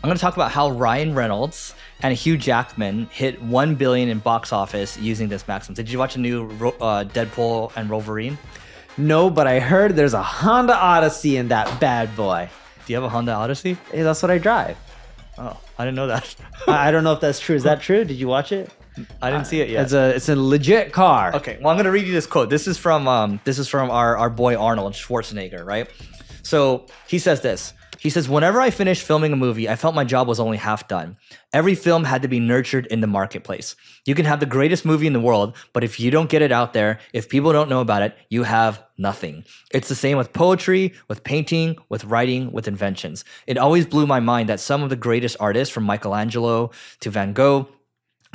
I'm going to talk about how Ryan Reynolds and Hugh Jackman hit 1 billion in box office using this maxim. Did you watch a new Deadpool and Wolverine? No, but I heard there's a Honda Odyssey in that bad boy. Do you have a Honda Odyssey? Hey, that's what I drive. Oh, I didn't know that. I don't know if that's true. Is that true? Did you watch it? I didn't see it yet. It's a legit car. Okay, well, I'm gonna read you this quote. This is from our boy Arnold Schwarzenegger, right? So he says this. He says, whenever I finished filming a movie, I felt my job was only half done. Every film had to be nurtured in the marketplace. You can have the greatest movie in the world, but if you don't get it out there, if people don't know about it, you have nothing. It's the same with poetry, with painting, with writing, with inventions. It always blew my mind that some of the greatest artists, from Michelangelo to Van Gogh,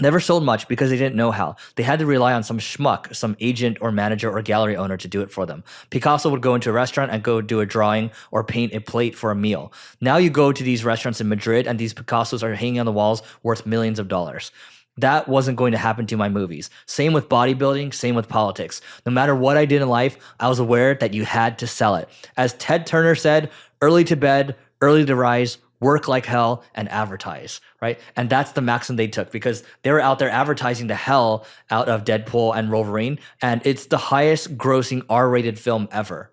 never sold much because they didn't know how. They had to rely on some schmuck, some agent or manager or gallery owner to do it for them. Picasso would go into a restaurant and go do a drawing or paint a plate for a meal. Now you go to these restaurants in Madrid and these Picassos are hanging on the walls worth millions of dollars. That wasn't going to happen to my movies. Same with bodybuilding, same with politics. No matter what I did in life, I was aware that you had to sell it. As Ted Turner said, early to bed, early to rise, work like hell, and advertise, right? And that's the maxim they took because they were out there advertising the hell out of Deadpool and Wolverine, and it's the highest grossing R-rated film ever.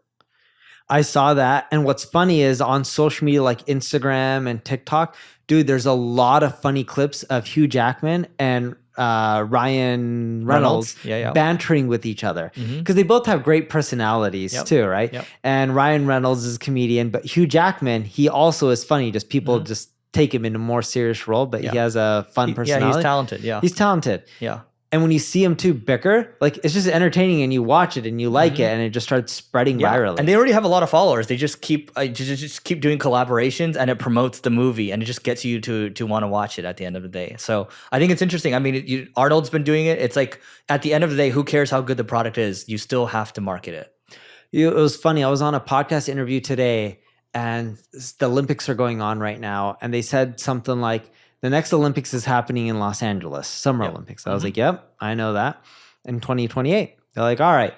I saw that. And what's funny is on social media like Instagram and TikTok, dude, there's a lot of funny clips of Hugh Jackman and Ryan Reynolds bantering with each other because they both have great personalities too, right? Yep. And Ryan Reynolds is a comedian, but Hugh Jackman, he also is funny. Just people just take him in a more serious role, but he has a fun personality. Yeah, he's talented. Yeah, he's talented. Yeah. And when you see them two bicker, like it's just entertaining and you watch it and you like it and it just starts spreading virally. And they already have a lot of followers. They just keep doing collaborations and it promotes the movie and it just gets you to want to watch it at the end of the day. So I think it's interesting. I mean, Arnold's been doing it. It's like at the end of the day, who cares how good the product is? You still have to market it. It was funny. I was on a podcast interview today and the Olympics are going on right now. And they said something like, the next Olympics is happening in Los Angeles, Summer Olympics. I was like, yep, I know that. In 2028. They're like, all right,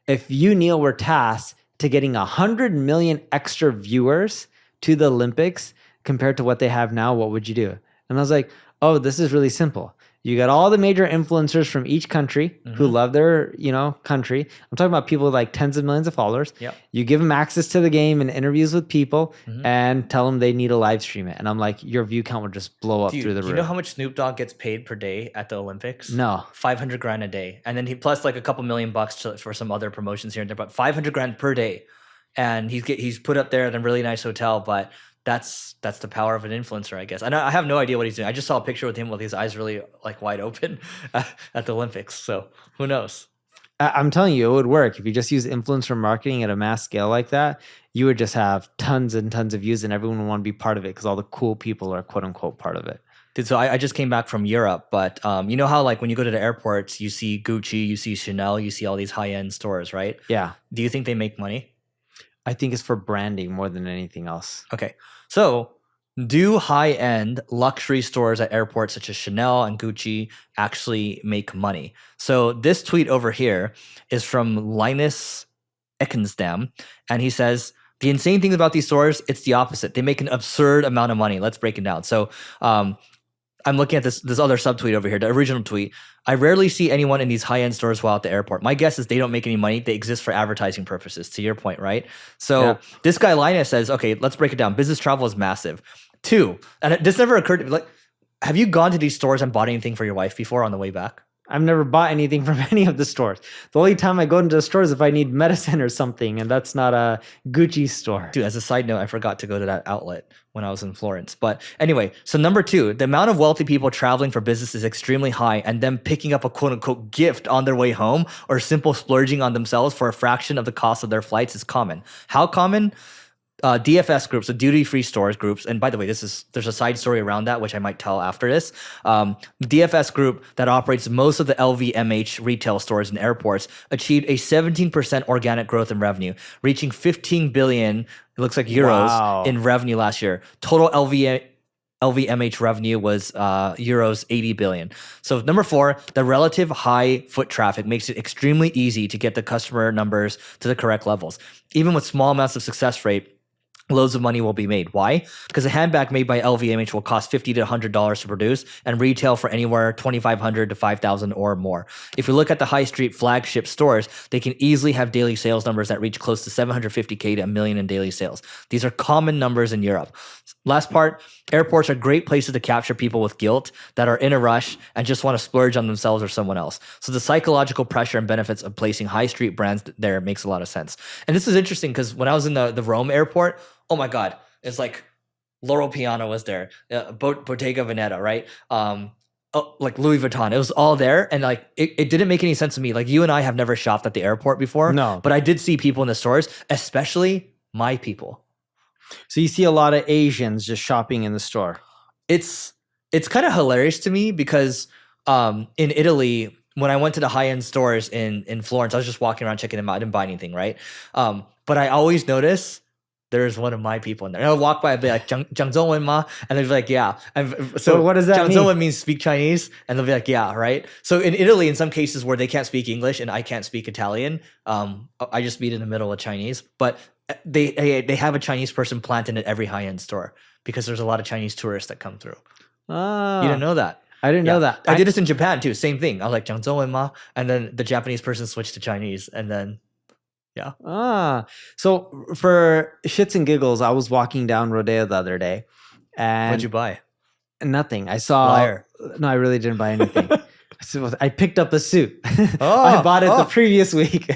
if you, Neil, were tasked to getting 100 million extra viewers to the Olympics compared to what they have now, what would you do? And I was like, oh, this is really simple. You got all the major influencers from each country who love their, country. I'm talking about people with like tens of millions of followers. Yep. You give them access to the game and interviews with people and tell them they need to live stream it. And I'm like, your view count would just blow up through the roof. Do you know how much Snoop Dogg gets paid per day at the Olympics? No. 500 grand a day. And then he plus like a couple $million for some other promotions here and there, but 500 grand per day. And he's put up there in a really nice hotel, but that's the power of an influencer, I guess. And I have no idea what he's doing. I just saw a picture with him with his eyes really like wide open at the Olympics. So who knows? I'm telling you, it would work. If you just use influencer marketing at a mass scale like that, you would just have tons and tons of views and everyone would want to be part of it because all the cool people are quote unquote part of it. Dude, so I just came back from Europe, but you know how like when you go to the airports, you see Gucci, you see Chanel, you see all these high-end stores, right? Yeah. Do you think they make money? I think it's for branding more than anything else. Okay. So do high-end luxury stores at airports such as Chanel and Gucci actually make money? So this tweet over here is from Linus Eckenstam, and he says, the insane thing about these stores, it's the opposite. They make an absurd amount of money. Let's break it down. So I'm looking at this other subtweet over here, the original tweet. I rarely see anyone in these high-end stores while at the airport. My guess is they don't make any money. They exist for advertising purposes, to your point, right? So this guy Linus says, okay, let's break it down. Business travel is massive. 2, and this never occurred to me, like, have you gone to these stores and bought anything for your wife before on the way back? I've never bought anything from any of the stores. The only time I go into the store is if I need medicine or something, and that's not a Gucci store. Dude, as a side note, I forgot to go to that outlet when I was in Florence. But anyway, so number 2, the amount of wealthy people traveling for business is extremely high, and them picking up a quote-unquote gift on their way home or simple splurging on themselves for a fraction of the cost of their flights is common. How common? DFS groups, so duty-free stores groups, and by the way, there's a side story around that, which I might tell after this. DFS group that operates most of the LVMH retail stores in airports achieved a 17% organic growth in revenue, reaching 15 billion, it looks like euros, in revenue last year. Total LVMH revenue was euros 80 billion. So number 4, the relative high foot traffic makes it extremely easy to get the customer numbers to the correct levels. Even with small amounts of success rate, loads of money will be made. Why? Because a handbag made by LVMH will cost $50 to $100 to produce and retail for anywhere $2,500 to $5,000 or more. If you look at the high street flagship stores, they can easily have daily sales numbers that reach close to 750K to $1 million in daily sales. These are common numbers in Europe. Last part, airports are great places to capture people with guilt that are in a rush and just want to splurge on themselves or someone else. So the psychological pressure and benefits of placing high street brands there makes a lot of sense. And this is interesting because when I was in the Rome airport, oh my God, it's like Loro Piana was there, Bottega Veneta, right? Like Louis Vuitton, it was all there. And like, it didn't make any sense to me. Like you and I have never shopped at the airport before. No. But I did see people in the stores, especially my people. So you see a lot of Asians just shopping in the store. It's kind of hilarious to me because in Italy, when I went to the high-end stores in Florence, I was just walking around checking them out. I didn't buy anything, right? But I always notice there's one of my people in there. And I'll walk by and be like, 讲中文吗? And they'll be like, yeah. And so what does that mean? 讲中文means speak Chinese. And they'll be like, yeah, right? So in Italy, in some cases where they can't speak English and I can't speak Italian, I just meet in the middle with Chinese. But they have a Chinese person planted at every high-end store because there's a lot of Chinese tourists that come through. You didn't know that? I didn't know that. I did this in Japan too. Same thing. I was like, 讲中文吗? And then the Japanese person switched to Chinese. And then, yeah. So for shits and giggles, I was walking down Rodeo the other day. And what'd you buy? Nothing. I saw. Liar. No, I really didn't buy anything. So I picked up a suit. I bought it the previous week.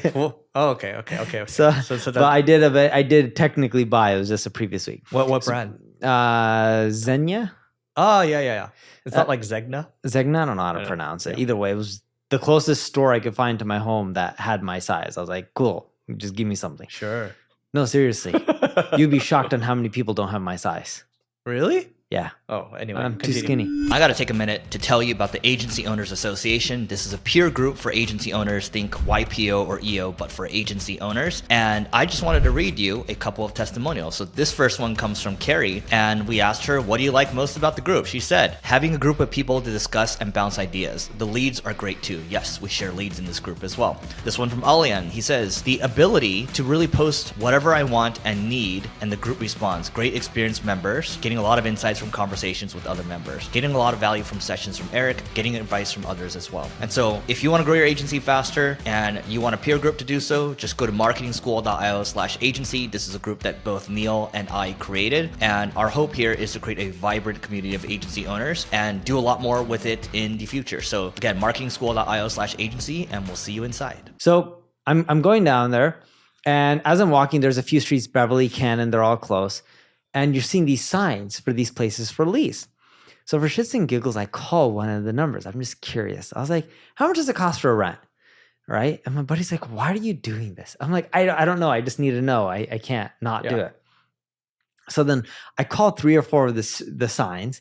Okay. So but I did technically buy. It was just a previous week. What brand? Zegna. Oh yeah. It's not like Zegna. Zegna. I don't know how to pronounce it. Either way, it was the closest store I could find to my home that had my size. I was like, cool. Just give me something. Sure. No, seriously. You'd be shocked on how many people don't have my size. Really? Yeah. Oh, anyway. I'm too skinny. I got to take a minute to tell you about the Agency Owners Association. This is a peer group for agency owners. Think YPO or EO, but for agency owners. And I just wanted to read you a couple of testimonials. So this first one comes from Carrie, and we asked her, what do you like most about the group? She said, having a group of people to discuss and bounce ideas. The leads are great too. Yes, we share leads in this group as well. This one from Alian, he says, the ability to really post whatever I want and need, and the group responds. Great experienced members, getting a lot of insights from conversations with other members, getting a lot of value from sessions from Eric, getting advice from others as well. And so if you want to grow your agency faster and you want a peer group to do so, just go to marketingschool.io/agency. This is a group that both Neil and I created. And our hope here is to create a vibrant community of agency owners and do a lot more with it in the future. So again, marketingschool.io/agency, and we'll see you inside. So I'm going down there, and as I'm walking, there's a few streets, Beverly, Cannon, they're all close. And you're seeing these signs for these places for lease. So for shits and giggles, I call one of the numbers. I'm just curious. I was like, how much does it cost for a rent? Right? And my buddy's like, why are you doing this? I'm like, I don't know. I just need to know. I can't not do it. So then I called 3 or 4 of the signs.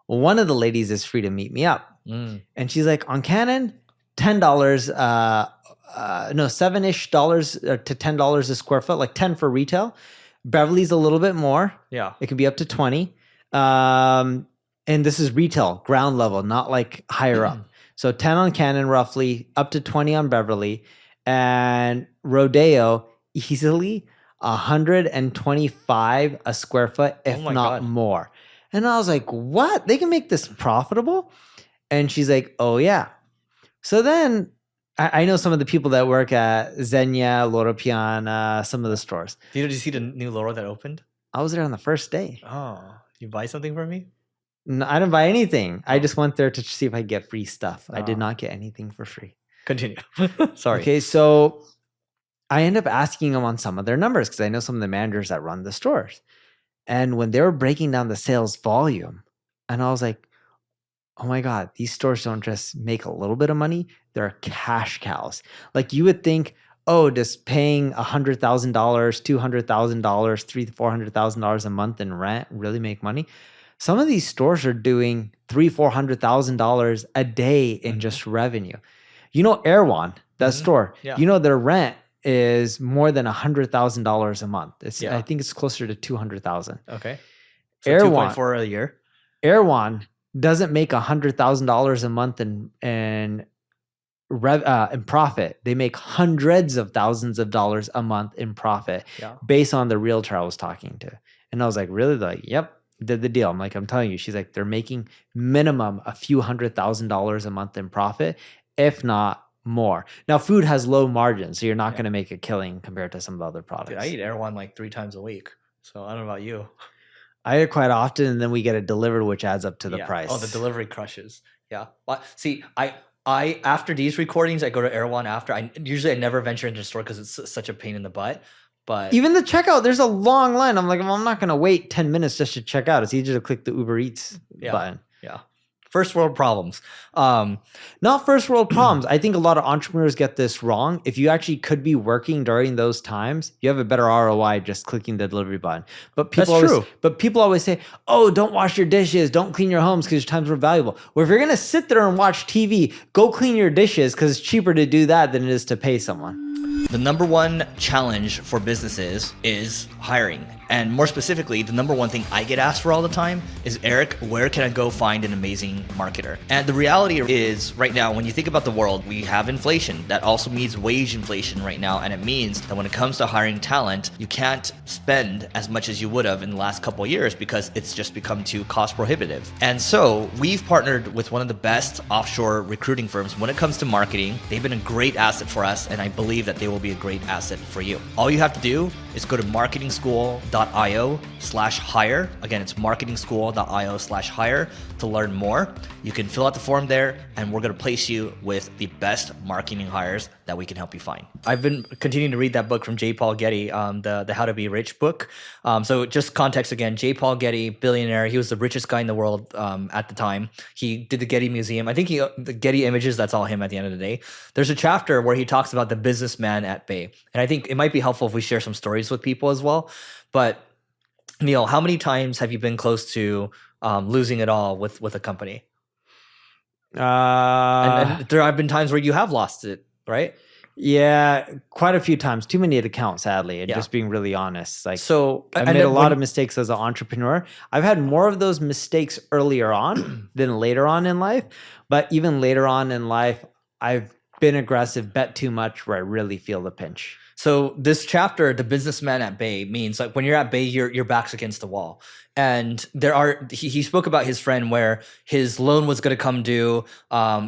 One of the ladies is free to meet me up. And she's like, on Canon, $10, $7-ish to $10 a square foot, like 10 for retail. Beverly's a little bit more. Yeah. It can be up to 20. And this is retail, ground level, not like higher up. So 10 on Canon roughly, up to 20 on Beverly. And Rodeo, easily 125 a square foot, if not more. And I was like, what? They can make this profitable? And she's like, oh yeah. So then I know some of the people that work at Zegna, Loro Piana, some of the stores. Did you see the new Loro that opened? I was there on the first day. Oh, you buy something for me? No, I didn't buy anything. I just went there to see if I get free stuff. I did not get anything for free. Continue. Sorry. Okay, so I end up asking them on some of their numbers because I know some of the managers that run the stores. And when they were breaking down the sales volume, and I was like, oh my God, these stores don't just make a little bit of money. They're cash cows. Like you would think, oh, does paying $100,000, $200,000, $300,000 to $400,000 a month in rent really make money? Some of these stores are doing $300,000-$400,000 a day in just revenue. You know, Erewhon, that store, you know, their rent is more than $100,000 a month. I think it's closer to $200,000. Okay. So Erewhon 2.4 a year. Erewhon doesn't make $100,000 a month in profit. They make hundreds of thousands of dollars a month in profit based on the realtor I was talking to. And I was like, really? They're like, yep, did the deal. I'm like, I'm telling you. She's like, they're making minimum a few $100,000 a month in profit, if not more. Now, food has low margins, so you're not going to make a killing compared to some of the other products. Dude, I eat Erewhon like 3 times a week. So I don't know about you. I eat it quite often, and then we get it delivered, which adds up to the price. Oh, the delivery crushes. Yeah. Well, see, I after these recordings, I go to Erewhon after. I never venture into the store because it's such a pain in the butt. But even the checkout, there's a long line. I'm like, well, I'm not going to wait 10 minutes just to check out. It's easier to click the Uber Eats button. Yeah. First world problems. Not first world problems. I think a lot of entrepreneurs get this wrong. If you actually could be working during those times, you have a better ROI just clicking the delivery button. But people always say, oh, don't wash your dishes, don't clean your homes because your time's more valuable. Well, if you're going to sit there and watch TV, go clean your dishes because it's cheaper to do that than it is to pay someone. The number one challenge for businesses is hiring. And more specifically, the number one thing I get asked for all the time is, Eric, where can I go find an amazing marketer? And the reality is right now, when you think about the world, we have inflation. That also means wage inflation right now. And it means that when it comes to hiring talent, you can't spend as much as you would have in the last couple of years because it's just become too cost prohibitive. And so we've partnered with one of the best offshore recruiting firms when it comes to marketing. They've been a great asset for us, and I believe that they will be a great asset for you. All you have to do is go to marketingschool.io/hire. Again, it's marketingschool.io/hire to learn more. You can fill out the form there, and we're going to place you with the best marketing hires that we can help you find. I've been continuing to read that book from J. Paul Getty, the How to Be Rich book. So just context again, J. Paul Getty, billionaire. He was the richest guy in the world at the time. He did the Getty Museum. I think the Getty Images, that's all him at the end of the day. There's a chapter where he talks about the businessman at bay. And I think it might be helpful if we share some stories with people as well. But Neil, how many times have you been close to losing it all with a company? And there have been times where you have lost it, right? Yeah, quite a few times. Too many to count, sadly, and just being really honest. Like, so I've made a lot of mistakes as an entrepreneur. I've had more of those mistakes earlier on than later on in life. But even later on in life, I've been aggressive, bet too much, where I really feel the pinch. So this chapter, the businessman at bay, means like when you're at bay, your back's against the wall. And he spoke about his friend where his loan was going to come due.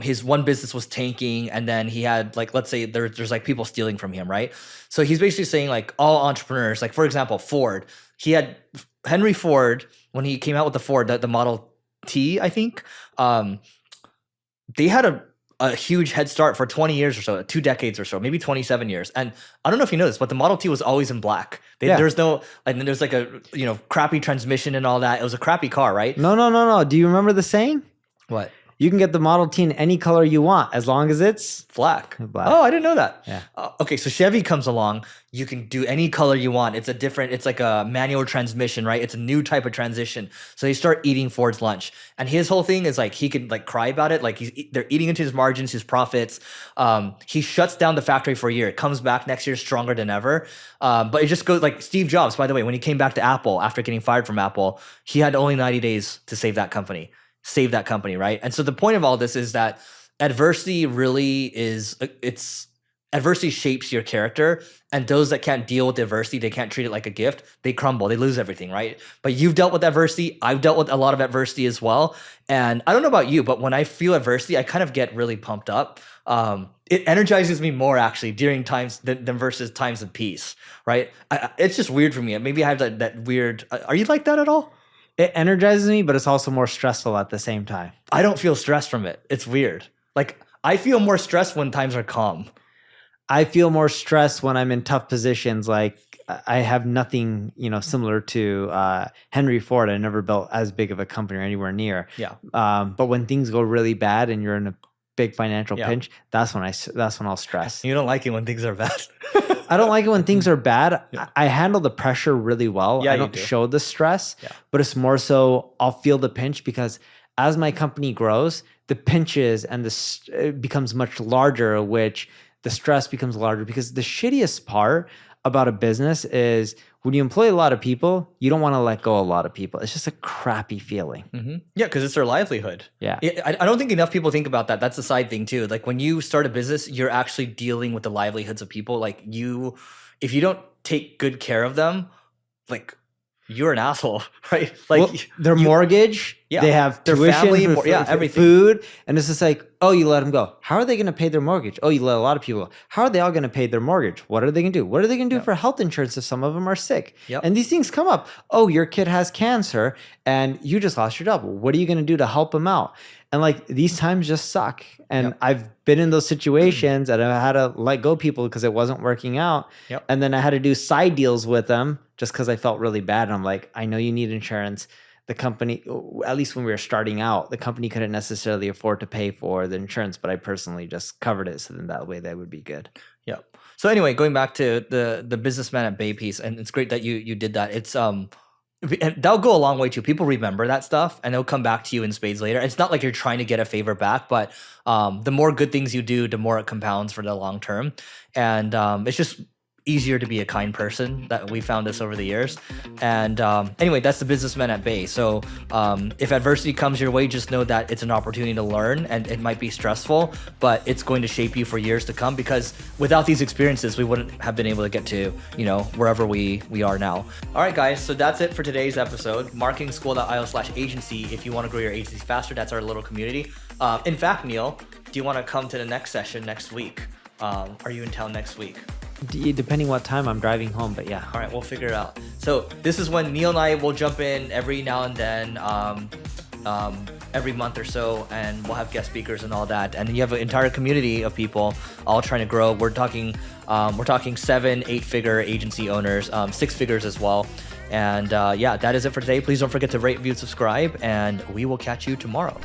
His one business was tanking. And then he had like, let's say there's like people stealing from him, right? So he's basically saying like all entrepreneurs, like for example, Ford, he had Henry Ford, when he came out with the Ford, the Model T, I think, they had a huge head start for 20 years or so, 2 decades or so, maybe 27 years. And I don't know if you know this, but the Model T was always in black. There's no, and there's like a, crappy transmission and all that. It was a crappy car, right? No. Do you remember the saying? What? You can get the Model T in any color you want as long as it's black. Oh, I didn't know that. Yeah. Okay, so Chevy comes along. You can do any color you want. It's like a manual transmission, right? It's a new type of transition. So they start eating Ford's lunch. And his whole thing is like, he can like cry about it. Like they're eating into his margins, his profits. He shuts down the factory for a year. It comes back next year stronger than ever. But it just goes like Steve Jobs, by the way, when he came back to Apple after getting fired from Apple, he had only 90 days to save that company, right? And so the point of all this is that adversity really adversity shapes your character, and those that can't deal with adversity, they can't treat it like a gift, they crumble, they lose everything, right? But you've dealt with adversity, I've dealt with a lot of adversity as well, and I don't know about you, but when I feel adversity, I kind of get really pumped up. It energizes me more actually during times than versus times of peace, right? It's just weird for me. Maybe I have that weird, are you like that at all? It energizes me, but it's also more stressful at the same time. I don't feel stressed from it. It's weird. Like I feel more stressed when times are calm. I feel more stressed when I'm in tough positions. Like I have nothing, similar to Henry Ford. I never built as big of a company or anywhere near. Yeah. But when things go really bad and you're in a big financial pinch, that's when I'll stress. You don't like it when things are bad. I don't like it when things are bad. Yeah. I handle the pressure really well. Yeah, I don't show the stress, but it's more so I'll feel the pinch because as my company grows, the pinches and it becomes much larger, which the stress becomes larger because the shittiest part about a business is when you employ a lot of people, you don't want to let go of a lot of people. It's just a crappy feeling. Mm-hmm. Yeah, because it's their livelihood. Yeah. I don't think enough people think about that. That's a side thing too. Like when you start a business, you're actually dealing with the livelihoods of people. Like if you don't take good care of them, like you're an asshole, right? Like Well, their mortgage, Yeah. they have Their tuition, family, for everything. food, and it's just like, oh, you let them go. How are they going to pay their mortgage? Oh, you let a lot of people go. How are they all going to pay their mortgage? What are they going to do? What are they going to do for health insurance if some of them are sick? Yep. And these things come up. Oh, your kid has cancer and you just lost your job. What are you going to do to help them out? And like these times just suck. And I've been in those situations and I had to let go people because it wasn't working out. Yep. And then I had to do side deals with them just because I felt really bad. And I'm like, I know you need insurance. The company, at least when we were starting out, the company couldn't necessarily afford to pay for the insurance, but I personally just covered it. So then that way that would be good. Yep. So anyway, going back to the businessman at Bay piece, and it's great that you did that. It's and that'll go a long way too. People remember that stuff and they'll come back to you in spades later. It's not like you're trying to get a favor back, but the more good things you do, the more it compounds for the long term. And it's just easier to be a kind person. That we found this over the years. And anyway, that's the businessman at Bay. So if adversity comes your way, just know that it's an opportunity to learn, and it might be stressful, but it's going to shape you for years to come, because without these experiences, we wouldn't have been able to get to, wherever we are now. All right, guys. So that's it for today's episode. marketingschool.io/agency. If you want to grow your agency faster, that's our little community. In fact, Neil, do you want to come to the next session next week? Are you in town next week? Depending what time I'm driving home, but yeah. All right, we'll figure it out. So this is when Neil and I will jump in every now and then, every month or so, and we'll have guest speakers and all that. And then you have an entire community of people all trying to grow. We're talking 7-8-figure agency owners, 6 figures as well. And that is it for today. Please don't forget to rate, review, subscribe, and we will catch you tomorrow.